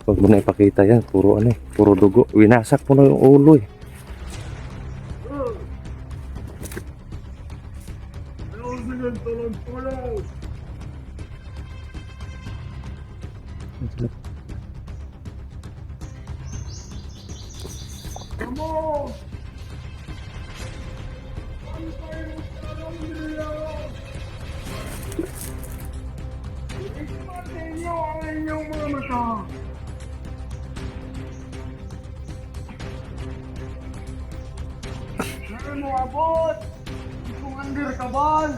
Huwag mo na ipakita yan. Puro ano eh. Puro dugo. Winasak mo na yung ulo eh. Ano abot? Itong under kabal.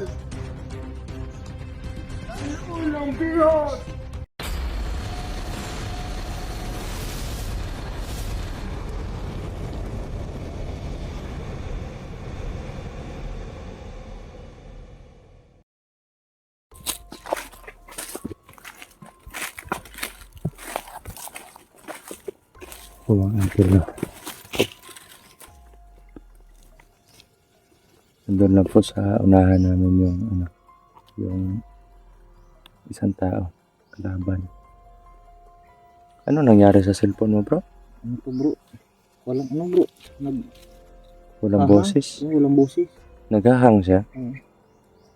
Ang ulang bihot. Anchor na. Nandun lang po sa unahan namin yung ano, yung isang tao, kalaban. Ano nangyari sa cellphone mo, bro? Ano to bro? Walang ano bro? Walang boses. Walang boses. Naghahang siya.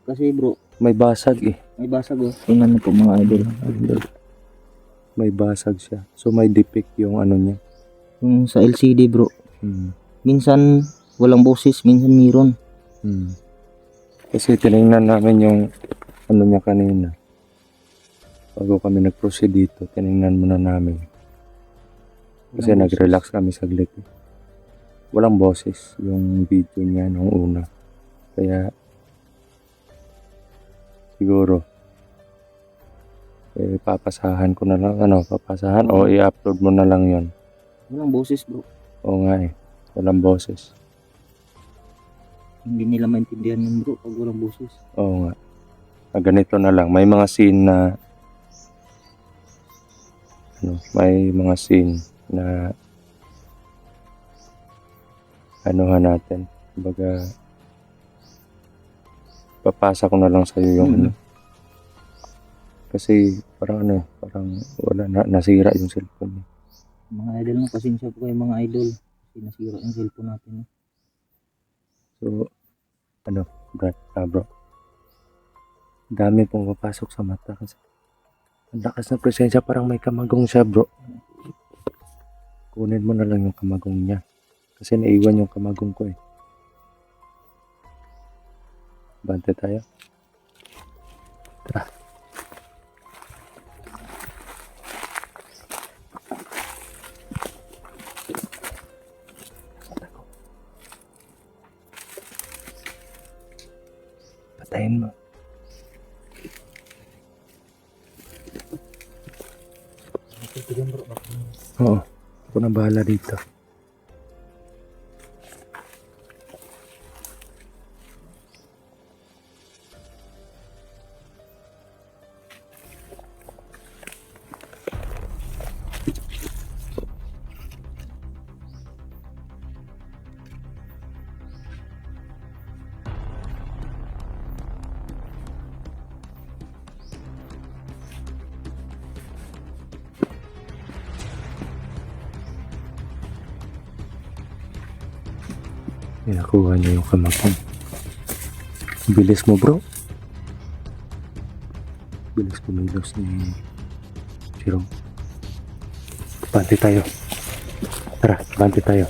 Kasi bro, May basag eh. may basag oh. Tingnan mo po mga idol. May basag siya. So may defect yung ano niya. Yung sa LCD bro. Hmm. Minsan walang boses, minsan mayroon. Hmm. Kasi tinignan namin yung ano niya kanina. Bago kami nag-proceed dito, tinignan muna namin. Kasi Walang nag-relax kami saglit. Walang boses yung video niya nung una. Kaya siguro papasahan ko na lang, papasahan o i-upload mo na lang yon. Walang boses bro. Oo nga eh, walang boses. Hindi nila maintindihan yun bro pag walang boses. Oo nga. Ganito na lang, may mga scene na anuhan natin. Kumbaga papasa ko na lang sa iyo yung ano. Kasi parang parang wala nasira yung cellphone. Mga idol mo, pasensya po kayo mga idol. Kasi nasira yung cellphone natin. So, bro. Dami pong papasok sa mata kasi ang lakas ng presensya, parang may kamagong siya, bro. Kunin mo na lang yung kamagong niya. Kasi naiwan yung kamagong ko eh. Bante tayo. Tara. Patayin mo. Oo. Ako na bahala dito. Nakuha niya yung kamagong. Bilis mo, bro. Bilis kumilos ni Chirong. Bante tayo. Tara, bante tayo.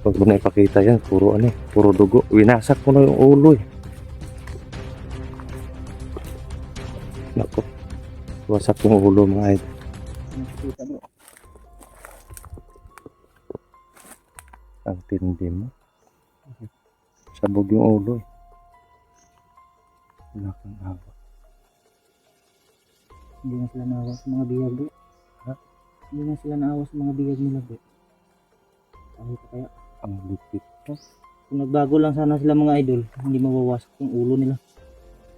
Huwag mo na ipakita yan. Puro puro dugo. Winasak mo na yung ulo eh. Nako. Wasak yung ulo mga idol. Nakikita bro. Ang tindi mo. Sabog yung ulo eh. Wala kang awa. Hindi na sila naawa sa mga biyag bro. Ha? Hindi na sila naawa sa mga biyag nila bro. Kahit kaya. Ang lupit mo. Kung nagbago lang sana sila mga idol, hindi mawawasak yung ulo nila.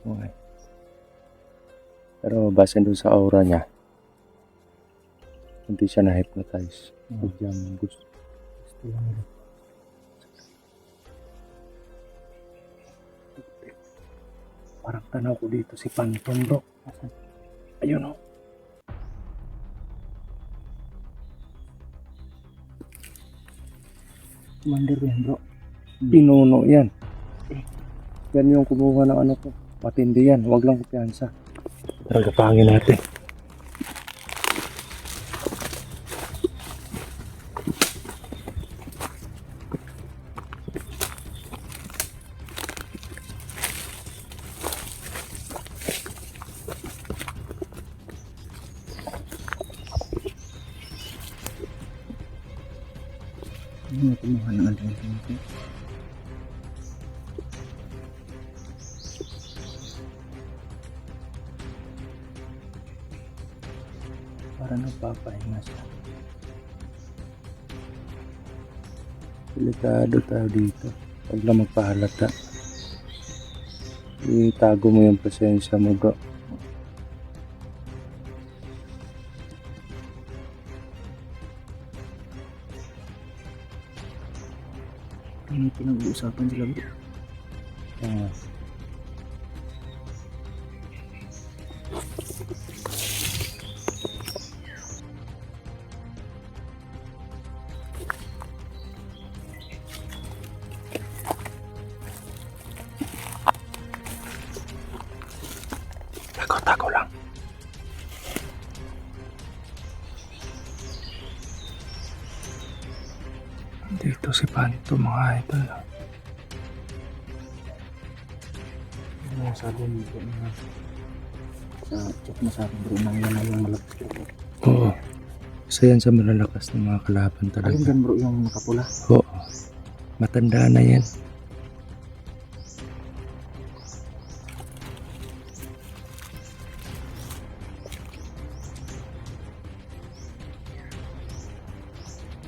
Okay. Pero base doon sa aura niya, hindi siya na-hypnotize. Sadyang gusto. Gusto lang nila. Parang tanaw ko dito si Panton, bro. Asan? Ayun, oh. Commander yan, bro. Pinuno yan. Yan yung kumuha ng ano ko. Matindi yan. Huwag lang kumpiyansa. Tagapangin natin. Ano yung kumuha ng anting-anting natin? Para nagpapahinga siya. Delikado tayo dito. Huwag lang magpahalata. Itago mo yung presensya mo, bro. May pinag-uusapan sila, bro. Ah. Tago lang. Dito si Panto, mga idol. Ano sabi mo, bro, na sa chat mo sa akin, bro, na yan na yung malakas, bro. Oo. Isa yan sa malalakas ng mga kalaban Alin talaga. dyan, bro, yung nakapula? Oo. Matanda na yan.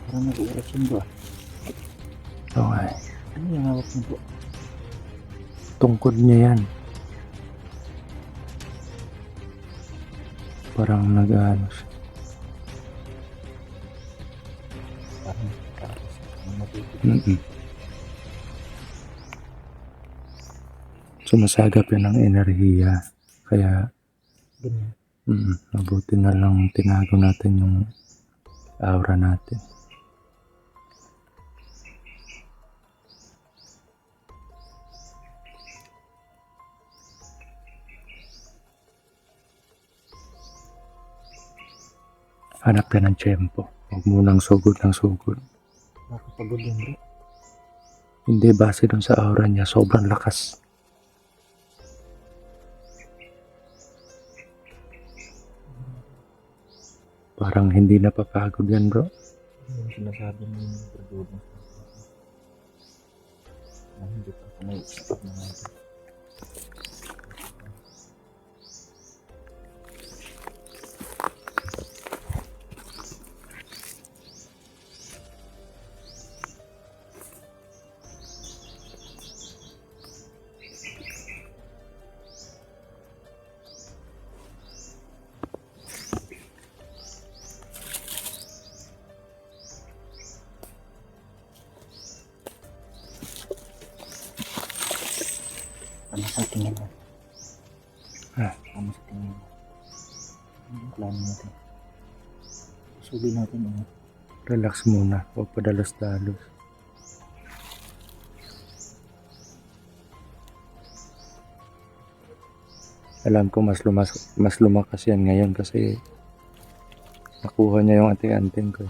Parang nag-uurap yun, bro. Okay. Ano yung hawak mo, bro? Tungkod niya yan. Parang nag-ano siya. Parang kakos. Ang matipid. Sumasagap yan ng enerhiya. Kaya, Ganyan. mabuti na lang tinago natin yung aura natin. Hanap ka ng tiyempo. Huwag munang sugod ng sugod. Nakapagod yun, bro. Hindi, base dun sa aura niya, sobrang lakas. Parang hindi napapagod yan, bro. Yung sinasabi mo yung pagod mo. Hindi pa ako may stop na natin. Ano sa tingin mo? Ano sa tingin mo? Ano yung plano natin? Subi natin yun. Relax muna. Huwag padalos-dalos. Alam ko mas lumakas yan ngayon kasi nakuha niya yung anting-anting ko.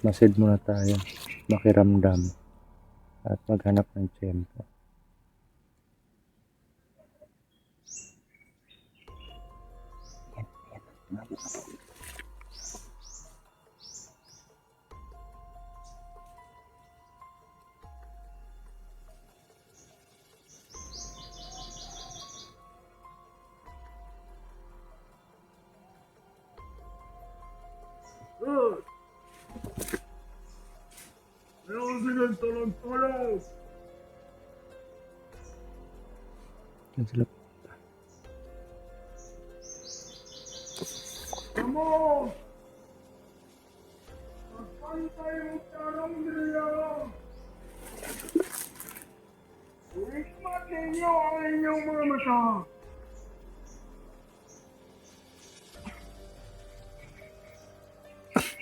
Masid muna tayo. Makiramdam. At maghanap ng tiyempo. Yan sila. Vamos! Magpantay ang tarong niya! Uwit man ninyo ang inyong mga mata.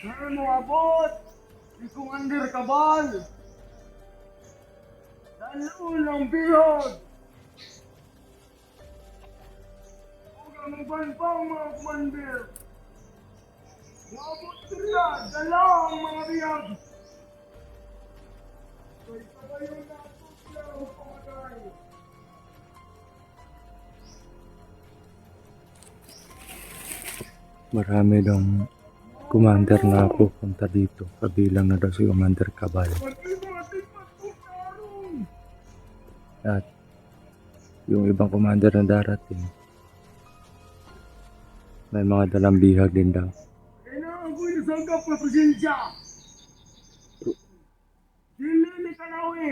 Saan mo abot? Di kong under kabal. Dalun ang bihod. Huwag ang banpang mga kumandir. Maabot sila, dala ang mga bihag. Kay kabayo na ito sila ang pamatay. Marami daw commander na pupunta dito. Kabilang na daw si Commander Cabal. Pag-iba-tipat po karong. At yung ibang commander na darating, may mga dalang bihag din daw. Kailangan ko yung sanggap na presensya. Dili ni Kalawi.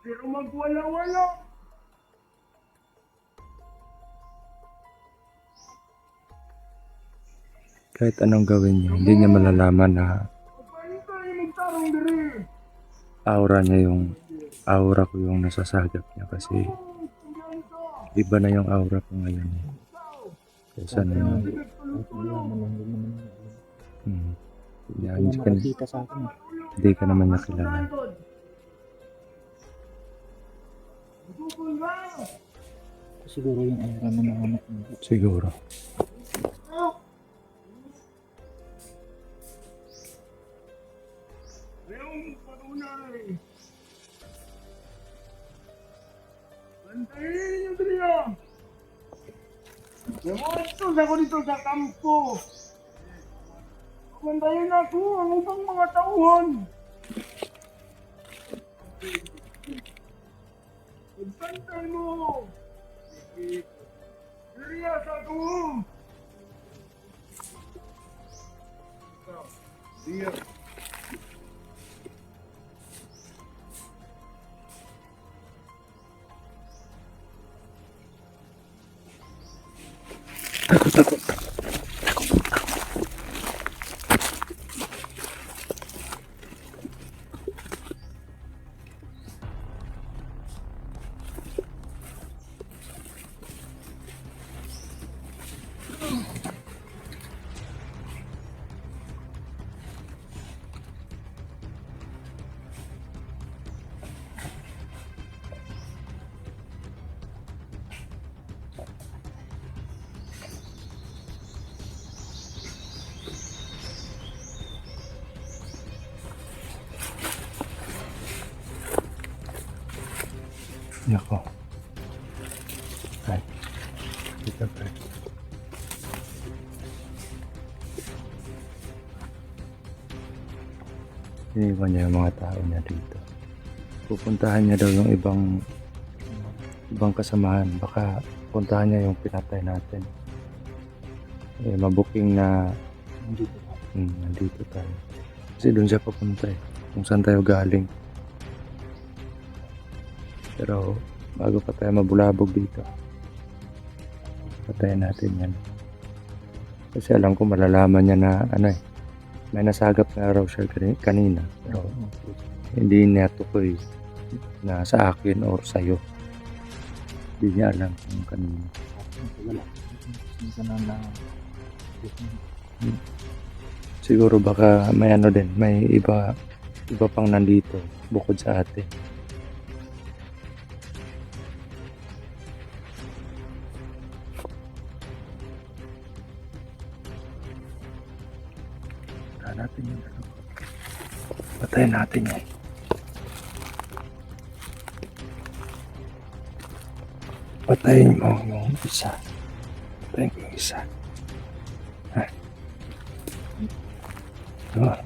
Pero magwala-wala. Kahit anong gawin niya, hindi niya malalaman na Pagpahintay magtarong diri. aura niya yung aura ko yung nasasagap niya kasi iba na yung aura ko ngayon. Kaysa na yung Kahit malaman lang, hindi naman niya alam. yan, Hindi naman makikita sa akin. hindi ka naman niya kilala. Siguro yung aura na nahanap mo. Siguro. Yung patunay. Bantayin niyo diri ah. Yamontos ako dito sa kampo. Bantayin ako ang upang mga tauhan. Pagbantay mo. Serious ako. Serious. Nako. Ay. Dito pa. Iniwan niya yung mga tao niya dito. Pupuntahan niya daw yung ibang kasamahan. Baka puntahan niya yung pinatay natin. Eh, mabuking na Nandito pa. nandito tayo. Kasi doon siya papunta eh. Kung saan tayo galing. Pero bago pa tayo mabulabog dito, patayin natin yan. Kasi alam ko malalaman niya na may nasagap na raw siya kanina. Pero hindi niya tukoy na sa akin or sa'yo. Hindi niya alam kung kanina. Wala. Minsan na Siguro baka may din, may iba pang nandito bukod sa atin. Patayin natin yun. Patayin natin yan. Patayin mo yung isa. Patayin ko yung isa. Ha? Oh.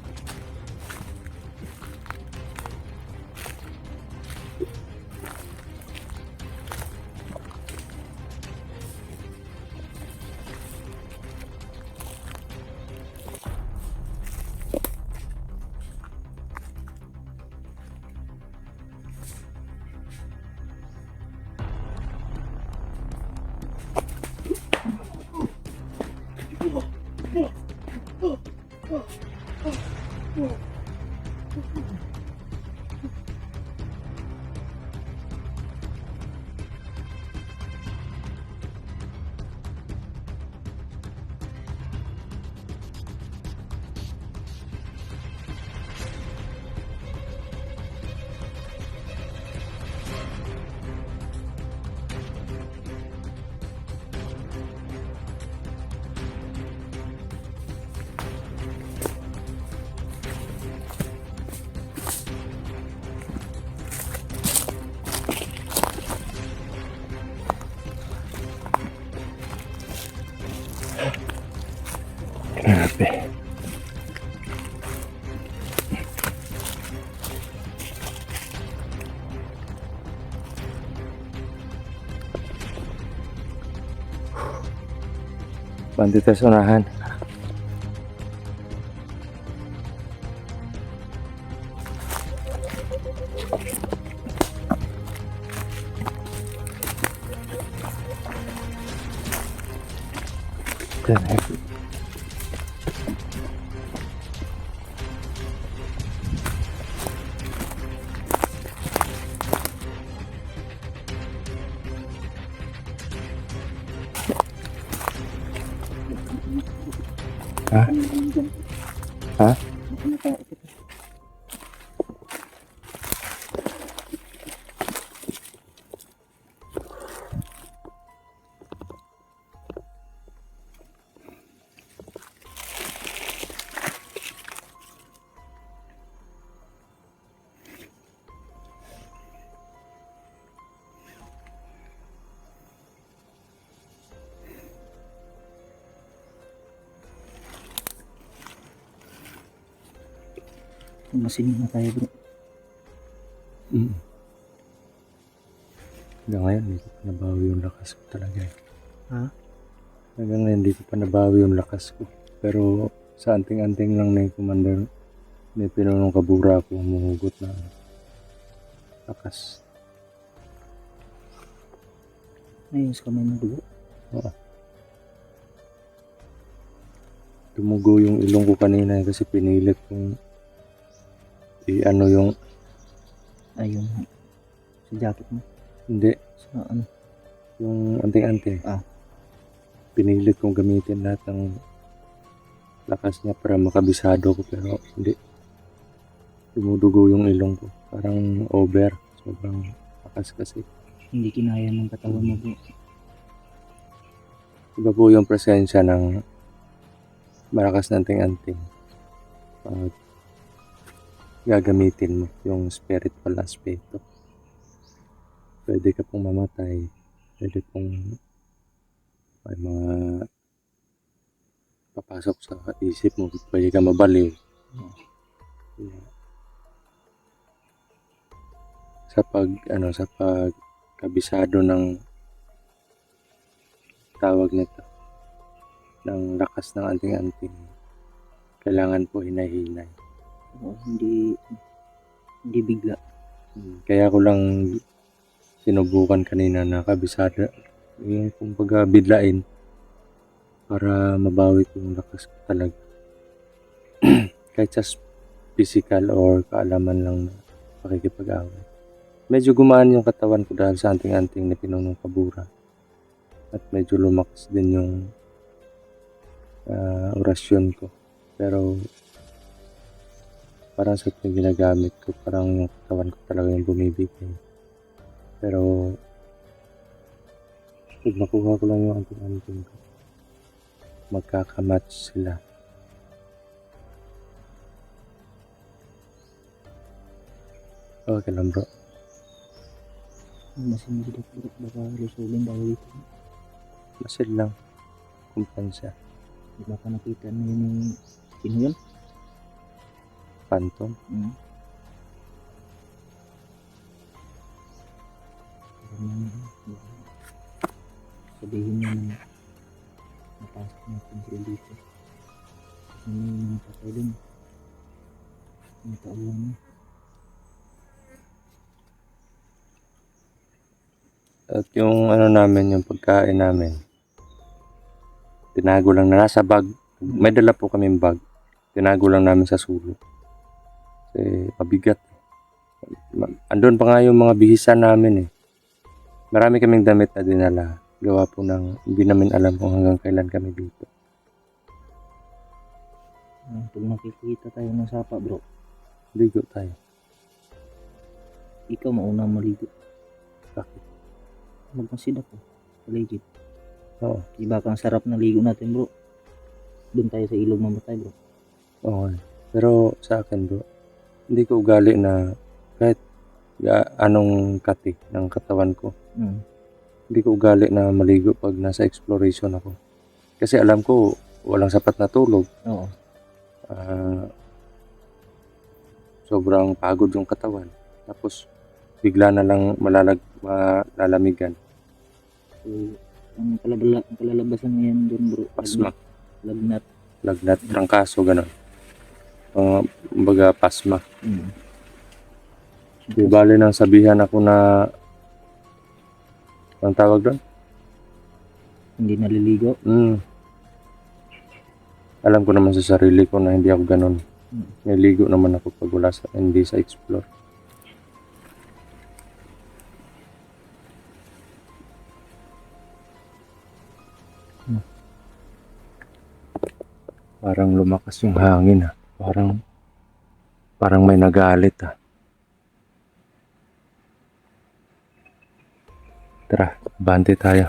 Grabe. Bandit tayo sa unahan. Ha? Ha? Masin na tayo bro. Hanggang ngayon, hindi ko pa nabawi yung lakas ko talaga. Ha? Hanggang ngayon, hindi ko pa nabawi yung lakas ko. Pero sa anting-anting lang na yung commander, may pinunong kabura ako humuhugot na lakas. Ayos kamay mo dugo. Oo. Tumugo yung ilong ko kanina kasi pinilit kong i-ano yung Ayun. Sa jacket mo. hindi, Sa ano. yung anting-anting. Ah. Pinilit kong gamitin lahat ng lakas niya para makabisado ko pero hindi. Tumudugo yung ilong ko. Parang over. Sobrang lakas kasi. Hindi kinaya ng katawan mo bro. Iba po yung presensya ng malakas na anting-anting. Pag gagamitin mo yung spiritual aspect. Pwede ka pong mamatay. Pwede pong may mga papasok sa isip mo. Pwede ka mabaliw. Yeah. Sa pagkabisado ng tawag nito ng lakas ng anting-anting, kailangan po hinay-hinay. Oo, hindi bigla. Kaya ko lang sinubukan kanina na kabisado yung kumbaga bidlain para mabawi ko yung lakas ko talaga. Kahit sa physical or kaalaman lang na pakikipag-away. Medyo gumaan yung katawan ko dahil sa anting-anting na pinunong kabura. At medyo lumakas din yung orasyon ko. Pero parang sa yung ginagamit ko, parang yung katawan ko talaga yung bumibigay. Pero pag nakuha ko lang yung anting-anting ko, magkakamatch sila. Okay lang bro. Masin dito bro. Baka lusulin dahil dito. Masid lang. Kumpansa. Di ba ka nakita na yun yung sino yun? Phantom. Sabihin niya na napasok natin sila dito. Kasi may mga patay dun. May tauhan niya. At yung ano namin, yung pagkain namin, tinago lang na nasa bag. May dala po kaming bag. Tinago lang namin sa sulok. Kasi mabigat. Andun pa nga yung mga bihisan namin eh. Marami kaming damit na dinala. Gawa po ng hindi namin alam kung hanggang kailan kami dito. Pag nakikita tayo ng sapa bro, Ligo tayo. ikaw mauna maligo. Bakit? Magmasid ako. Paligid. Oo. Iba kang sarap na ligo natin bro. Doon tayo sa ilog mamatay bro. Oo. Pero sa akin bro, hindi ko ugali na kahit anong kati ng katawan ko. Hindi ko ugali na maligo pag nasa exploration ako. Kasi alam ko, walang sapat na tulog. Oo. Sobrang pagod yung katawan. Tapos bigla na lang malalamigan. So, ang kalalabasan ngayon doon bro. Pasma, Lagnat. lagnat, trangkaso, gano'n. Kumbaga pasma. Di bali nang sabihan ako na, ang tawag doon? Hindi naliligo. Alam ko naman sa sarili ko na hindi ako ganun. Niligo naman ako pag wala hindi sa explore. Parang lumakas yung hangin, Parang may nagalit, Tara, bante tayo.